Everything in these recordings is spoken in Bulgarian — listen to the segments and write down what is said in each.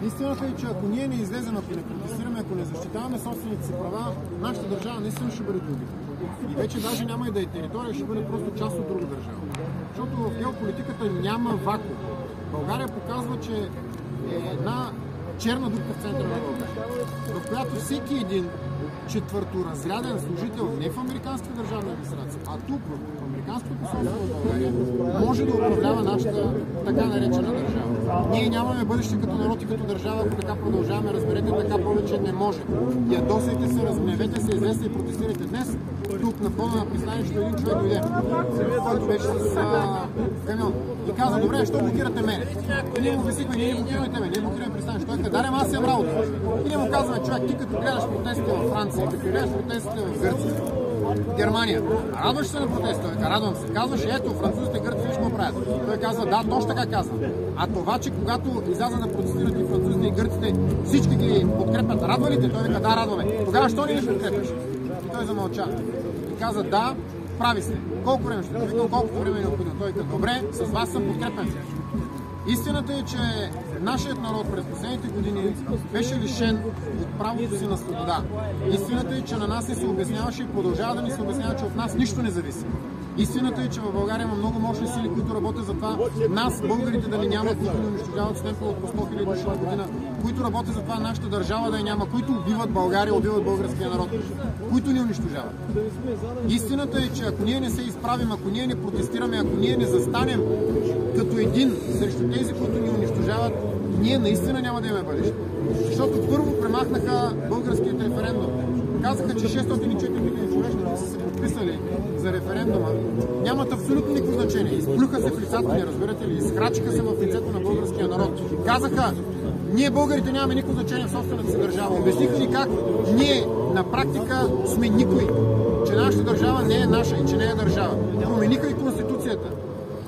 Истината е, че ако ние не излезем, ако не протестираме, ако не защитаваме собствените си права, нашата държава наистина ще бъде друга. И вече даже няма и да е територия, ще бъде просто част от друга държава. Защото в геополитиката няма вакуум. България показва, че е една черна дупка в центъра на България, в която всеки един четвърторазряден служител не в американската държавна администрация, а тук в американското посолство в България може да управлява нашата така наречена държава. Ние нямаме бъдеще като народ и като държава, ако така продължаваме, разберете, така повече не може. Ядосайте се, разгневете се, излезте и протестирайте днес. Тук на входа на пристанището един човек дойде, който беше с камион и каза: добре, що блокирате мене? И ние му обяснихме: ние не блокираме тебе, ние блокираме пристанището. Той каза: аз имам работа. И ние му казваме: човек, ти като гледаш протестите във Франция, като гледаш протестите в Гърция, в Германия, радваш се на протестите? Радвам се. Казваш: ето, французите, гърците виж какво правят. Той казва: да, точно така казва. А това, че когато изляза да протестират и французите и гърците, всички ги подкрепят, радва ли те? Той вика: да, радваме. Тогава що ни не подкрепяш? И той замълча. И каза: да, прави се. Колко време ще? Викам: колкото време е необходимо. Той каза: добре, с вас съм подкрепен. Истината е, че нашият народ през последните години беше лишен от правото си на свобода. Истината е, че на нас се обясняваше и продължава да ни се обяснява, че от нас нищо не зависи. Истината е, че в България има много мощни сили, които работят за това нас, българите, да ни нямат, които ни унищожават с темпо от по 100 000 души на година, които работят за това нашата държава да я няма, които убиват България, убиват българския народ, които ни унищожават. Истината е, че ако ние не се изправим, ако ние не протестираме, ако ние не застанем като един срещу тези, които ни унищожават, ние наистина няма да имаме бъдеще. Защото първо премахнаха българският референдум. Казаха, че 604 милиона човека са се подписали за референдума. Нямат абсолютно никакво значение. Изплюха се в лицата ни, разбирате ли? Изхрачиха се в лицето на българския народ. Казаха: ние българите нямаме никакво значение в собствената си държава. Обясниха ни как ние на практика сме никой. Че нашата държава не е наша и че не е държава. Промениха и Конституцията.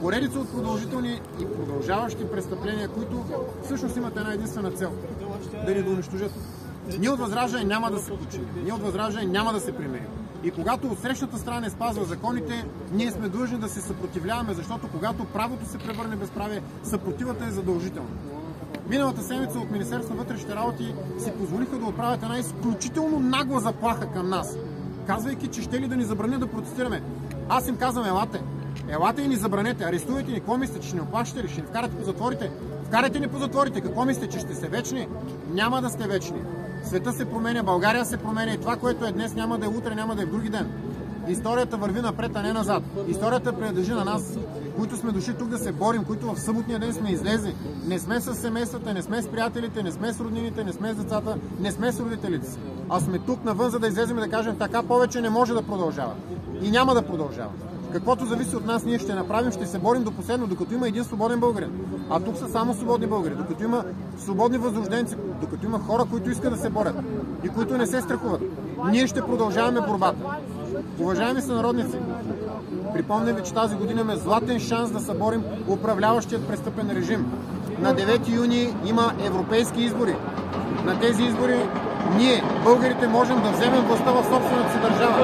Поредица от продължителни и продължаващи престъпления, които всъщност имат една единствена цел – да ни унищожат. Ние от Възраждане няма да се починим. Ние от Възраждане няма да се примирим. И когато отсрещната страна не спазва законите, ние сме длъжни да се съпротивляваме, защото когато правото се превърне безправие, съпротивата е задължителна. Миналата седмица от Министерството на вътрешните работи си позволиха да отправят една изключително нагла заплаха към нас, казвайки, че ще ли да ни забранят да протестираме. Аз им казвам: елате. Елате и ни забранете, арестувайте ни. Какво мислите, че ще ни оплашите ли? Ще ни вкарате по затворите? Вкарайте ни по затворите. Какво мислите, че ще сте вечни? Няма да сте вечни. Света се променя, България се променя и това, което е днес, няма да е утре, няма да е в други ден. Историята върви напред, а не назад. Историята принадлежи на нас, които сме дошли тук да се борим, които в съботния ден сме излезли. Не сме с семействата, не сме с приятелите, не сме с роднините, не сме с децата, не сме с родителите си. А сме тук навън, за да излезем и да кажем: така повече не може да продължава. И няма да продължава. Каквото зависи от нас, ние ще направим, ще се борим до последно, докато има един свободен българин. А тук са само свободни българи, докато има свободни възрожденци, докато има хора, които искат да се борят и които не се страхуват. Ние ще продължаваме борбата. Уважаеми сънародници, припомням ви, че тази година имаме златен шанс да съборим управляващият престъпен режим. На 9 юни има европейски избори. На тези избори ние, българите, можем да вземем властта в собствената си държава.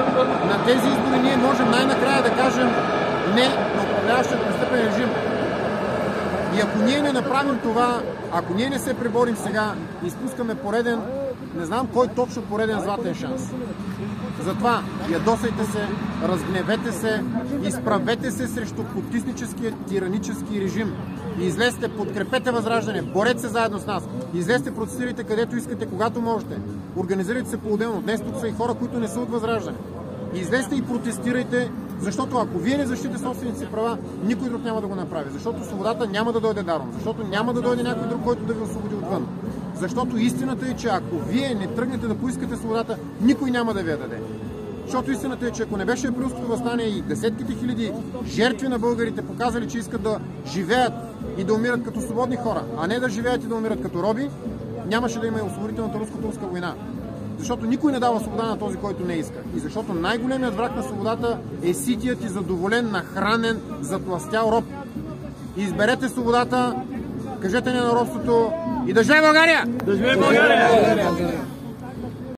На тези избори ние можем най-накрая да кажем не на управляващия престъпен режим. И ако ние не направим това, ако ние не се преборим сега, изпускаме пореден, не знам кой точно пореден златен шанс. Затова ядосайте се, разгневете се, изправете се срещу потисническия тиранически режим. И излезте, подкрепете Възраждане, борете се заедно с нас. Излезте, протестирайте където искате, когато можете. Организирайте се по-отделно. Днес тук са и хора, които не са от Възраждане. Излезте и протестирайте, защото ако вие не защитите собствените си права, никой друг няма да го направи. Защото свободата няма да дойде даром. Защото няма да дойде някой друг, който да ви освободи отвън. Защото истината е, че ако вие не тръгнете да поискате свободата, никой няма да ви я даде. Защото истината е, че ако не беше априлското въстание и десетките хиляди жертви на българите показали, че искат да живеят и да умират като свободни хора, а не да живеят и да умират като роби, нямаше да има и освободителната руско-турска война. Защото никой не дава свобода на този, който не иска. И защото най-големият враг на свободата е ситият и задоволен, нахранен, затластял роб. Изберете свободата, кажете не на робството и да живее България! Да живее България!